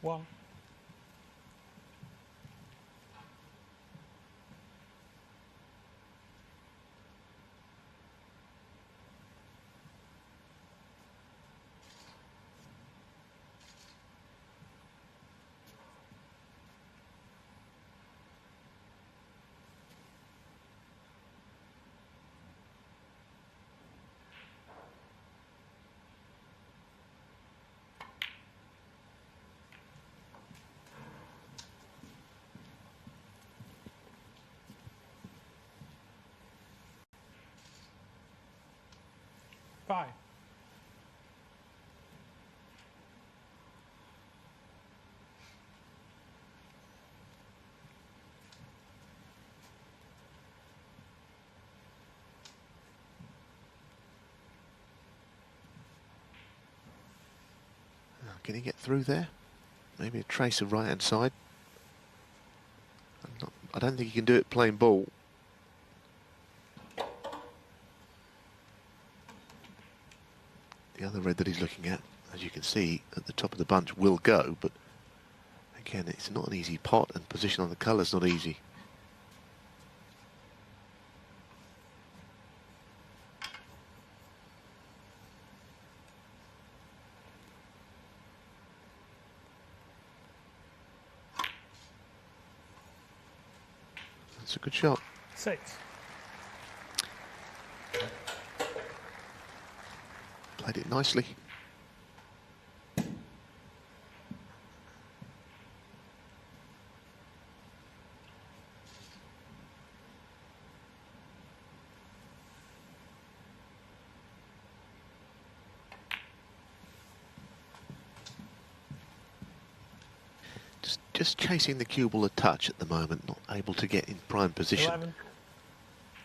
One. Five. Can he get through there? Maybe a trace of right-hand side. I don't think he can do it playing ball. The other red that he's looking at, as you can see, at the top of the bunch will go, but again, it's not an easy pot, and position on the colour's not easy. That's a good shot. 6. Played it nicely. Just chasing the cue ball a touch at the moment, not able to get in prime position. 11.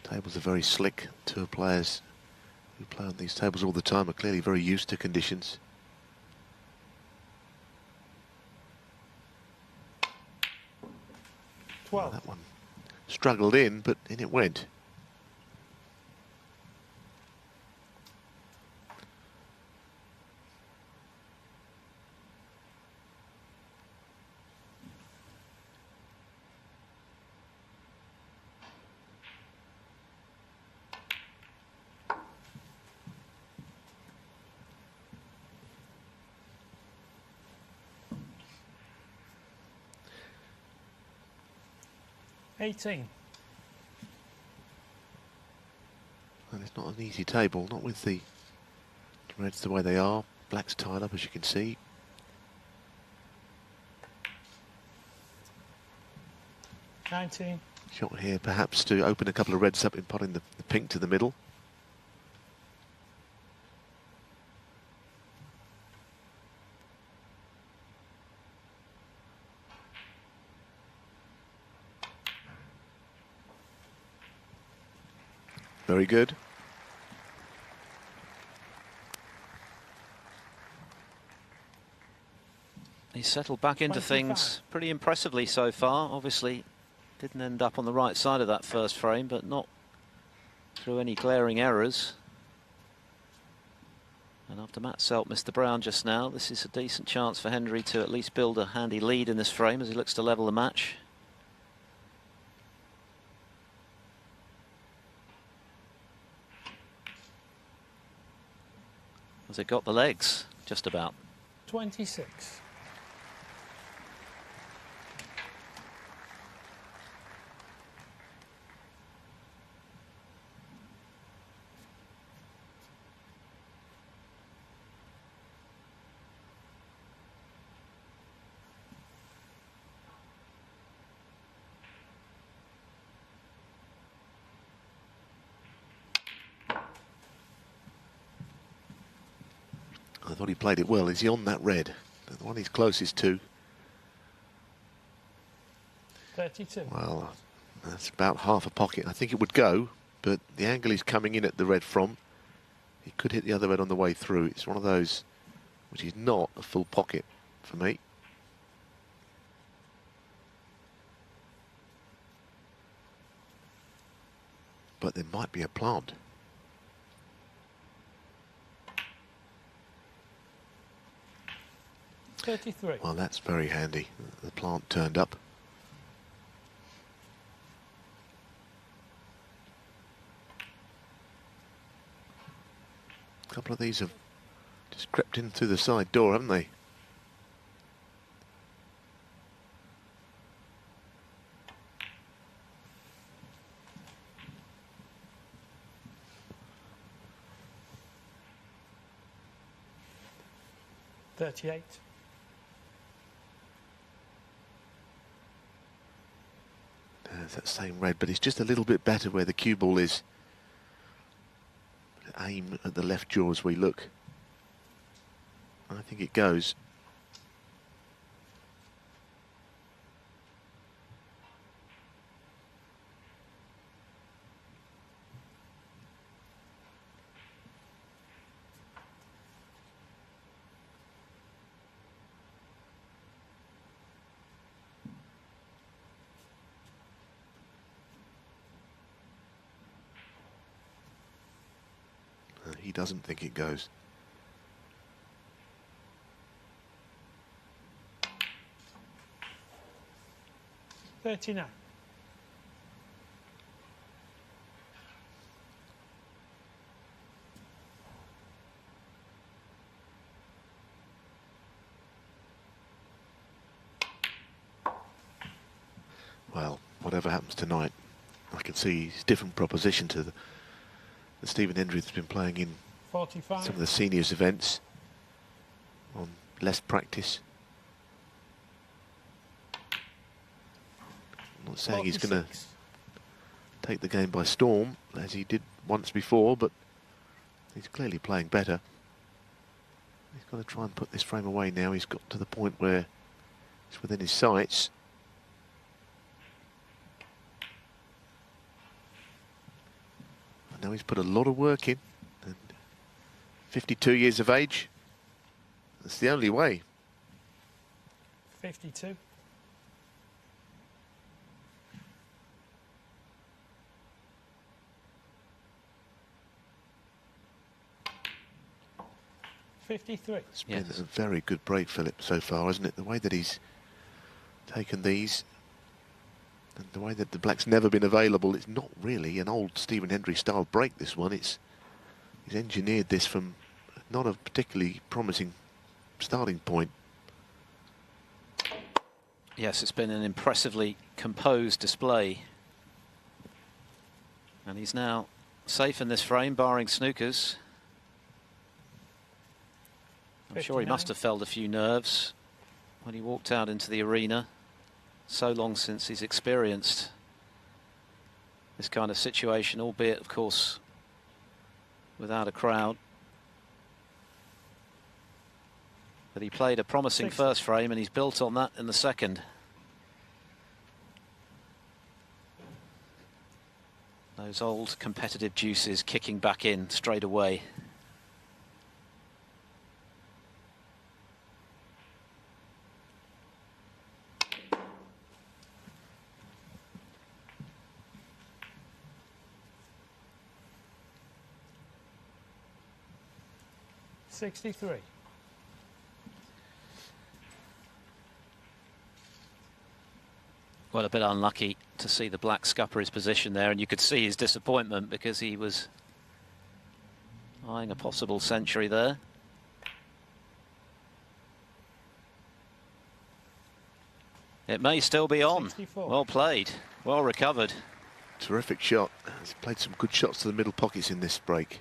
Tables are very slick. Tour players who play on these tables all the time are clearly very used to conditions. Well, that one struggled in, but in it went. $18. And it's not an easy table, not with the reds the way they are. Black's tied up, as you can see. $19. Shot here perhaps to open a couple of reds up in potting the pink to the middle. Very good. He's settled back into 25. things pretty impressively so far. Obviously, didn't end up on the right side of that first frame, but not through any glaring errors. And after Matt Selt missed the brown just now, this is a decent chance for Hendry to at least build a handy lead in this frame as he looks to level the match. Has it got the legs? Just about. 26. I thought he played it well. Is he on that red? The one he's closest to. 32. Well, that's about half a pocket. I think it would go, but the angle he's coming in at the red from, he could hit the other red on the way through. It's one of those which is not a full pocket for me. But there might be a plant. 33. Well, that's very handy. The plant turned up. A couple of these have just crept in through the side door, haven't they? $38. There's that same red, but it's just a little bit better where the cue ball is. Aim at the left jaw as we look. I think it goes. He doesn't think it goes. $39. Well, whatever happens tonight, I can see it's a different proposition to the Stephen Hendry that's been playing in 45. some of the seniors events on less practice. I'm not saying he's going to 46. take the game by storm as he did once before, but he's clearly playing better. He's got to try and put this frame away now. He's got to the point where it's within his sights. I know he's put a lot of work in, and 52 years of age, that's the only way. 52. $53. It's been a very good break, Philip, so far, isn't it? The way that he's taken these, and the way that the black's never been available, it's not really an old Stephen Hendry style break, this one. He's engineered this from not a particularly promising starting point. Yes, it's been an impressively composed display. And he's now safe in this frame, barring snookers. I'm sure he 59. must have felt a few nerves when he walked out into the arena. So long since he's experienced this kind of situation, albeit, of course, without a crowd. But he played a promising 60. first frame, and he's built on that in the second. Those old competitive juices kicking back in straight away. $63. Well, a bit unlucky to see the black scupper his position there, and you could see his disappointment because he was eyeing a possible century there. It may still be on. 64. Well played, well recovered. Terrific shot. He's played some good shots to the middle pockets in this break.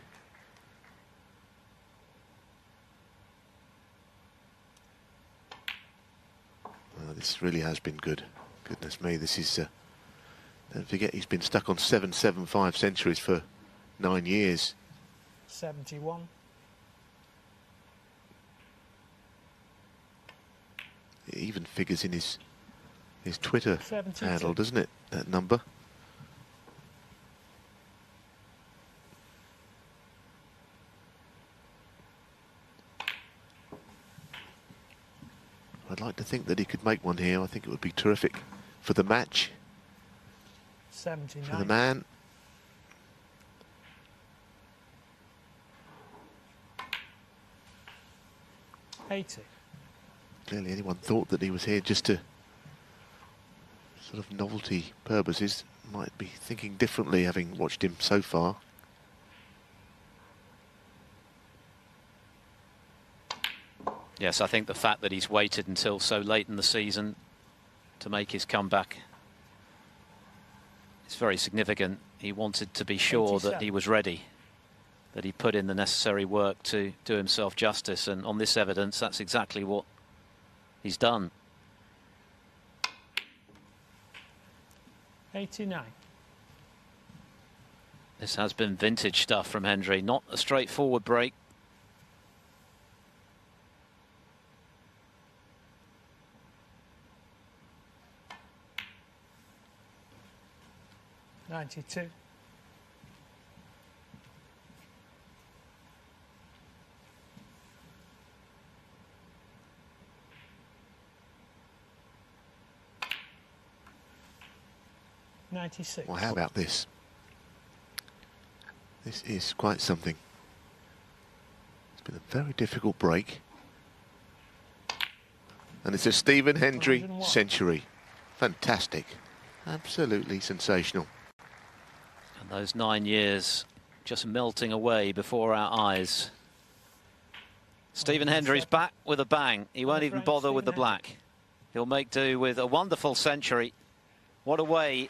This really has been good. Goodness me, this is... don't forget, he's been stuck on 7.75 centuries for 9 years. 71. It even figures in his Twitter 72. handle, doesn't it, that number? I'd like to think that he could make one here. I think it would be terrific for the match, 79. for the man. $80. Clearly anyone thought that he was here just to sort of novelty purposes might be thinking differently, having watched him so far. Yes, I think the fact that he's waited until so late in the season to make his comeback is very significant. He wanted to be sure that he was ready, that he put in the necessary work to do himself justice, and on this evidence that's exactly what he's done. 89. This has been vintage stuff from Hendry, not a straightforward break. $92. $96. Well, how about this? This is quite something. It's been a very difficult break. And it's a Stephen Hendry 101. century. Fantastic. Absolutely sensational. And those 9 years just melting away before our eyes. Stephen Hendry's back with a bang. He won't even bother with the black. He'll make do with a wonderful century. What a way